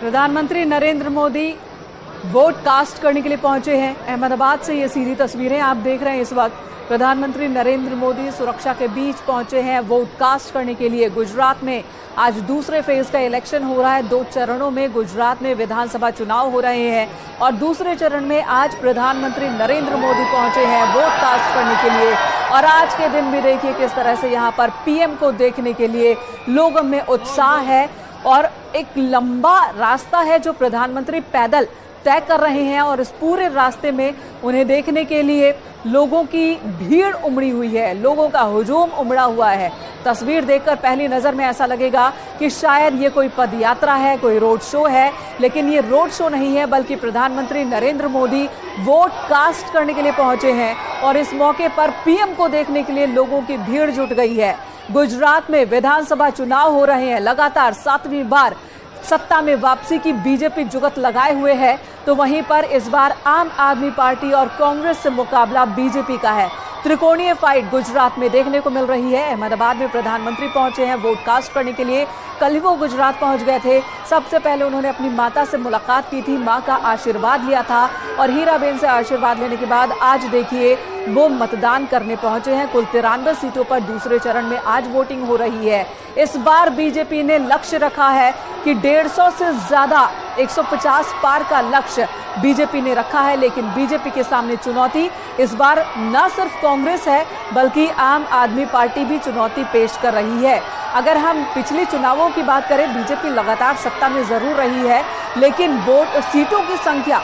प्रधानमंत्री Narendra Modi vote cast करने के लिए पहुंचे हैं। अहमदाबाद से ये सीधी तस्वीरें आप देख रहे हैं। इस वक्त प्रधानमंत्री नरेंद्र मोदी सुरक्षा के बीच पहुंचे हैं वोट कास्ट करने के लिए। गुजरात में आज दूसरे फेज का इलेक्शन हो रहा है। 2 चरणों में गुजरात में विधानसभा चुनाव हो रहे हैं और दूसरे चरण में आज प्रधानमंत्री नरेंद्र मोदी पहुंचे हैं वोट कास्ट करने के लिए। और आज के दिन भी देखिए किस तरह से यहाँ पर पीएम को देखने के लिए लोगों में उत्साह है और एक लंबा रास्ता है जो प्रधानमंत्री पैदल तय कर रहे हैं और इस पूरे रास्ते में उन्हें देखने के लिए लोगों की भीड़ उमड़ी हुई है, लोगों का हुजूम उमड़ा हुआ है। तस्वीर देखकर पहली नजर में ऐसा लगेगा कि शायद ये कोई पदयात्रा है, कोई रोड शो है, लेकिन ये रोड शो नहीं है बल्कि प्रधानमंत्री नरेंद्र मोदी वोट कास्ट करने के लिए पहुंचे हैं और इस मौके पर पीएम को देखने के लिए लोगों की भीड़ जुट गई है। गुजरात में विधानसभा चुनाव हो रहे हैं। लगातार 7वीं बार सत्ता में वापसी की बीजेपी जुगत लगाए हुए है, तो वहीं पर इस बार आम आदमी पार्टी और कांग्रेस से मुकाबला बीजेपी का है। त्रिकोणीय फाइट गुजरात में देखने को मिल रही है। अहमदाबाद में प्रधानमंत्री पहुंचे हैं वोट कास्ट करने के लिए। कल ही वो गुजरात पहुंच गए थे। सबसे पहले उन्होंने अपनी माता से मुलाकात की थी, मां का आशीर्वाद लिया था और हीराबेन से आशीर्वाद लेने के बाद आज देखिए वो मतदान करने पहुंचे हैं। कुल 93 सीटों पर दूसरे चरण में आज वोटिंग हो रही है। इस बार बीजेपी ने लक्ष्य रखा है कि 150 से ज्यादा 150 पार का लक्ष्य बीजेपी ने रखा है, लेकिन बीजेपी के सामने चुनौती इस बार न सिर्फ कांग्रेस है बल्कि आम आदमी पार्टी भी चुनौती पेश कर रही है। अगर हम पिछले चुनावों की बात करें, बीजेपी लगातार सत्ता में जरूर रही है लेकिन वोट सीटों की संख्या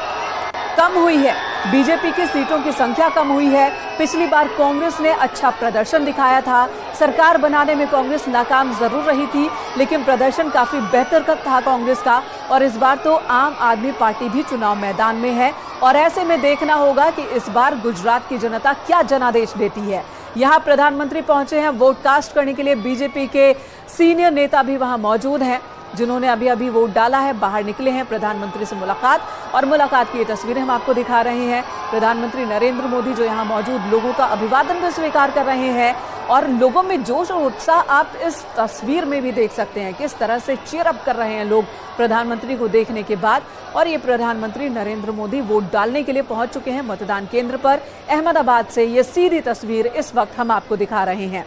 कम हुई है। बीजेपी की सीटों की संख्या कम हुई है। पिछली बार कांग्रेस ने अच्छा प्रदर्शन दिखाया था। सरकार बनाने में कांग्रेस नाकाम जरूर रही थी लेकिन प्रदर्शन काफी बेहतर था कांग्रेस का। और इस बार तो आम आदमी पार्टी भी चुनाव मैदान में है और ऐसे में देखना होगा कि इस बार गुजरात की जनता क्या जनादेश देती है। यहाँ प्रधानमंत्री पहुंचे हैं वोट कास्ट करने के लिए। बीजेपी के सीनियर नेता भी वहां मौजूद हैं जिन्होंने अभी अभी वोट डाला है, बाहर निकले हैं प्रधानमंत्री से मुलाकात और मुलाकात की ये तस्वीरें हम आपको दिखा रहे हैं। प्रधानमंत्री नरेंद्र मोदी जो यहाँ मौजूद लोगों का अभिवादन भी स्वीकार कर रहे हैं और लोगों में जोश और उत्साह आप इस तस्वीर में भी देख सकते हैं किस तरह से चीयर अप कर रहे हैं लोग प्रधानमंत्री को देखने के बाद। और ये प्रधानमंत्री नरेंद्र मोदी वोट डालने के लिए पहुंच चुके हैं मतदान केंद्र पर। अहमदाबाद से ये सीधी तस्वीर इस वक्त हम आपको दिखा रहे हैं।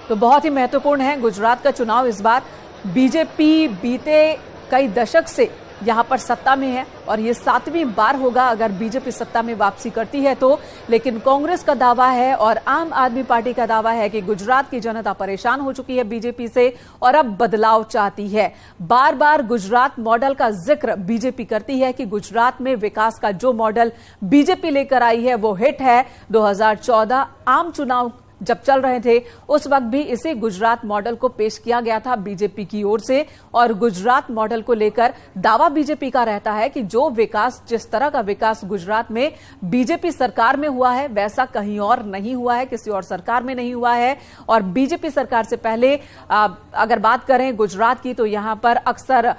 तो बहुत ही महत्वपूर्ण है गुजरात का चुनाव। इस बार बीजेपी बीते कई दशक से यहां पर सत्ता में है और ये 7वीं बार होगा अगर बीजेपी सत्ता में वापसी करती है तो। लेकिन कांग्रेस का दावा है और आम आदमी पार्टी का दावा है कि गुजरात की जनता परेशान हो चुकी है बीजेपी से और अब बदलाव चाहती है। बार बार गुजरात मॉडल का जिक्र बीजेपी करती है कि गुजरात में विकास का जो मॉडल बीजेपी लेकर आई है वो हिट है। 2014 आम चुनाव जब चल रहे थे उस वक्त भी इसी गुजरात मॉडल को पेश किया गया था बीजेपी की ओर से और गुजरात मॉडल को लेकर दावा बीजेपी का रहता है कि जो विकास, जिस तरह का विकास गुजरात में बीजेपी सरकार में हुआ है वैसा कहीं और नहीं हुआ है, किसी और सरकार में नहीं हुआ है। और बीजेपी सरकार से पहले अगर बात करें गुजरात की तो यहां पर अक्सर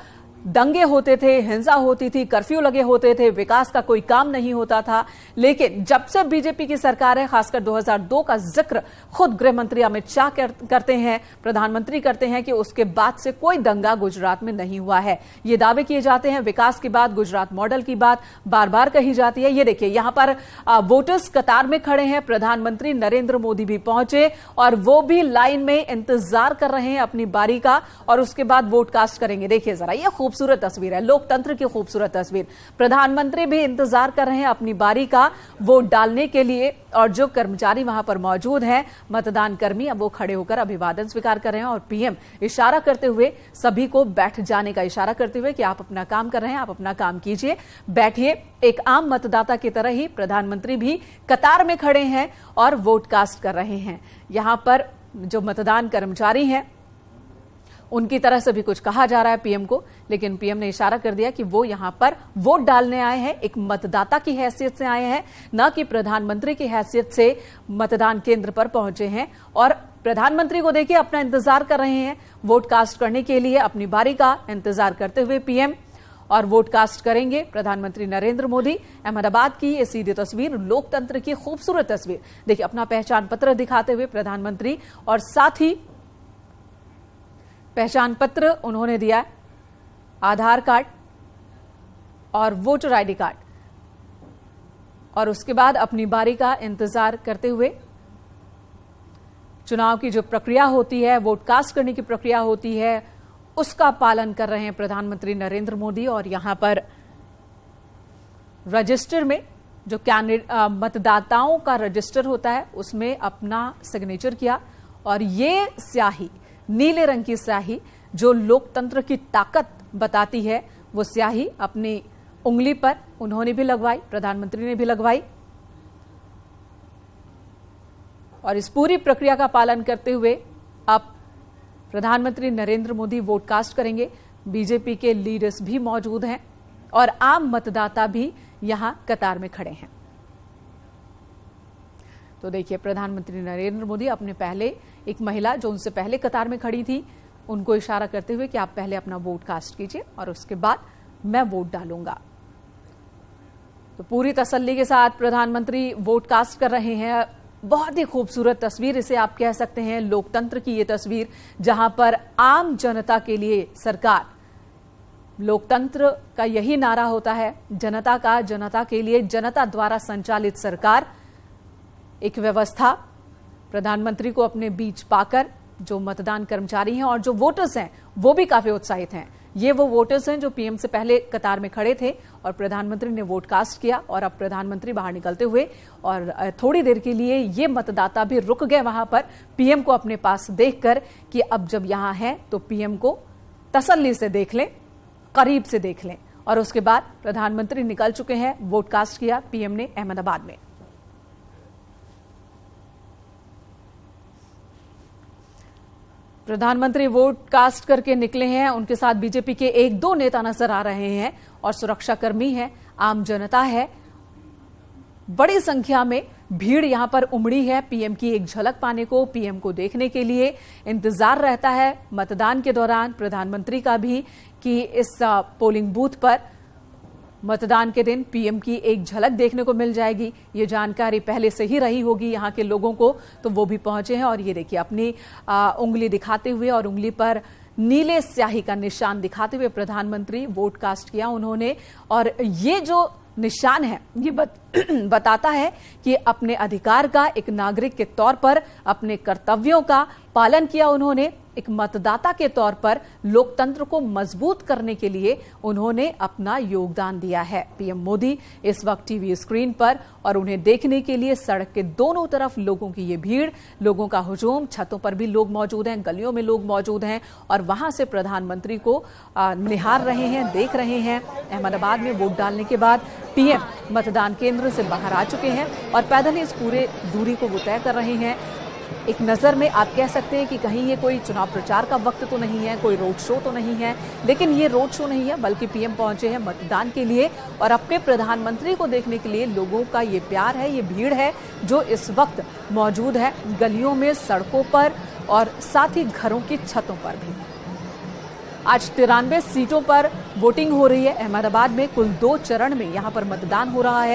दंगे होते थे, हिंसा होती थी, कर्फ्यू लगे होते थे, विकास का कोई काम नहीं होता था। लेकिन जब से बीजेपी की सरकार है, खासकर 2002 का जिक्र खुद गृह मंत्री अमित शाह करते हैं, प्रधानमंत्री करते हैं कि उसके बाद से कोई दंगा गुजरात में नहीं हुआ है। ये दावे किए जाते हैं। विकास की बात, गुजरात मॉडल की बात बार बार कही जाती है। ये देखिए यहां पर वोटर्स कतार में खड़े हैं। प्रधानमंत्री नरेंद्र मोदी भी पहुंचे और वो भी लाइन में इंतजार कर रहे हैं अपनी बारी का और उसके बाद वोट कास्ट करेंगे। देखिए जरा ये खूबसूरत तस्वीर है, लोकतंत्र की खूबसूरत तस्वीर। प्रधानमंत्री भी इंतजार कर रहे हैं अपनी बारी का वोट डालने के लिए और जो कर्मचारी वहां पर मौजूद हैं, मतदान कर्मी, अब वो खड़े होकर अभिवादन स्वीकार कर रहे हैं और पीएम इशारा करते हुए सभी को बैठ जाने का इशारा करते हुए कि आप अपना काम कर रहे हैं, आप अपना काम कीजिए, बैठिए। एक आम मतदाता की तरह ही प्रधानमंत्री भी कतार में खड़े हैं और वोट कास्ट कर रहे हैं। यहां पर जो मतदान कर्मचारी हैं उनकी तरह से भी कुछ कहा जा रहा है पीएम को, लेकिन पीएम ने इशारा कर दिया कि वो यहां पर वोट डालने आए हैं, एक मतदाता की हैसियत से आए हैं, न कि प्रधानमंत्री की हैसियत से मतदान केंद्र पर पहुंचे हैं। और प्रधानमंत्री को देखिए अपना इंतजार कर रहे हैं वोट कास्ट करने के लिए, अपनी बारी का इंतजार करते हुए पीएम और वोट कास्ट करेंगे प्रधानमंत्री नरेंद्र मोदी। अहमदाबाद की ये सीधी तस्वीर, लोकतंत्र की खूबसूरत तस्वीर। देखिए अपना पहचान पत्र दिखाते हुए प्रधानमंत्री और साथ ही पहचान पत्र उन्होंने दिया। आधार कार्ड और वोटर आईडी कार्ड, और उसके बाद अपनी बारी का इंतजार करते हुए चुनाव की जो प्रक्रिया होती है, वोट कास्ट करने की प्रक्रिया होती है, उसका पालन कर रहे हैं प्रधानमंत्री नरेंद्र मोदी। और यहां पर रजिस्टर में जो मतदाताओं का रजिस्टर होता है उसमें अपना सिग्नेचर किया, और ये स्याही, नीले रंग की स्याही जो लोकतंत्र की ताकत बताती है, वो स्याही अपनी उंगली पर उन्होंने भी लगवाई, प्रधानमंत्री ने भी लगवाई। और इस पूरी प्रक्रिया का पालन करते हुए अब प्रधानमंत्री नरेंद्र मोदी वोट कास्ट करेंगे। बीजेपी के लीडर्स भी मौजूद हैं और आम मतदाता भी यहां कतार में खड़े हैं। तो देखिए, प्रधानमंत्री नरेंद्र मोदी अपने पहले एक महिला जो उनसे पहले कतार में खड़ी थी उनको इशारा करते हुए कि आप पहले अपना वोट कास्ट कीजिए और उसके बाद मैं वोट डालूंगा। तो पूरी तसल्ली के साथ प्रधानमंत्री वोट कास्ट कर रहे हैं। बहुत ही खूबसूरत तस्वीर इसे आप कह सकते हैं, लोकतंत्र की ये तस्वीर, जहां पर आम जनता के लिए सरकार, लोकतंत्र का यही नारा होता है, जनता का, जनता के लिए, जनता द्वारा संचालित सरकार। एक व्यवस्था प्रधानमंत्री को अपने बीच पाकर जो मतदान कर्मचारी हैं और जो वोटर्स हैं वो भी काफी उत्साहित हैं। ये वो वोटर्स हैं जो पीएम से पहले कतार में खड़े थे और प्रधानमंत्री ने वोट कास्ट किया, और अब प्रधानमंत्री बाहर निकलते हुए और थोड़ी देर के लिए ये मतदाता भी रुक गए वहां पर पीएम को अपने पास देखकर कि अब जब यहां है तो पीएम को तसल्ली से देख लें, करीब से देख लें। और उसके बाद प्रधानमंत्री निकल चुके हैं, वोट कास्ट किया पीएम ने अहमदाबाद में। प्रधानमंत्री वोट कास्ट करके निकले हैं, उनके साथ बीजेपी के एक दो नेता नजर आ रहे हैं और सुरक्षाकर्मी हैं, आम जनता है। बड़ी संख्या में भीड़ यहां पर उमड़ी है पीएम की एक झलक पाने को, पीएम को देखने के लिए इंतजार रहता है मतदान के दौरान प्रधानमंत्री का भी कि इस पोलिंग बूथ पर मतदान के दिन पीएम की एक झलक देखने को मिल जाएगी। ये जानकारी पहले से ही रही होगी यहां के लोगों को, तो वो भी पहुंचे हैं। और ये देखिए, अपनी उंगली दिखाते हुए और उंगली पर नीले स्याही का निशान दिखाते हुए प्रधानमंत्री वोट कास्ट किया उन्होंने। और ये जो निशान है ये बताता है कि अपने अधिकार का, एक नागरिक के तौर पर अपने कर्तव्यों का पालन किया उन्होंने। एक मतदाता के तौर पर लोकतंत्र को मजबूत करने के लिए उन्होंने अपना योगदान दिया है। पीएम मोदी इस वक्त टीवी स्क्रीन पर, और उन्हें देखने के लिए सड़क के दोनों तरफ लोगों की ये भीड़, लोगों का हुजूम, छतों पर भी लोग मौजूद हैं, गलियों में लोग मौजूद हैं और वहां से प्रधानमंत्री को निहार रहे हैं, देख रहे हैं। अहमदाबाद में वोट डालने के बाद पीएम मतदान केंद्र से बाहर आ चुके हैं और पैदल इस पूरे दूरी को वो तय कर रहे हैं। एक नज़र में आप कह सकते हैं कि कहीं ये कोई चुनाव प्रचार का वक्त तो नहीं है, कोई रोड शो तो नहीं है, लेकिन ये रोड शो नहीं है, बल्कि पीएम पहुंचे हैं मतदान के लिए और अपने प्रधानमंत्री को देखने के लिए। लोगों का ये प्यार है, ये भीड़ है जो इस वक्त मौजूद है गलियों में, सड़कों पर और साथ ही घरों की छतों पर भी। आज 93 सीटों पर वोटिंग हो रही है अहमदाबाद में। कुल 2 चरण में यहां पर मतदान हो रहा है।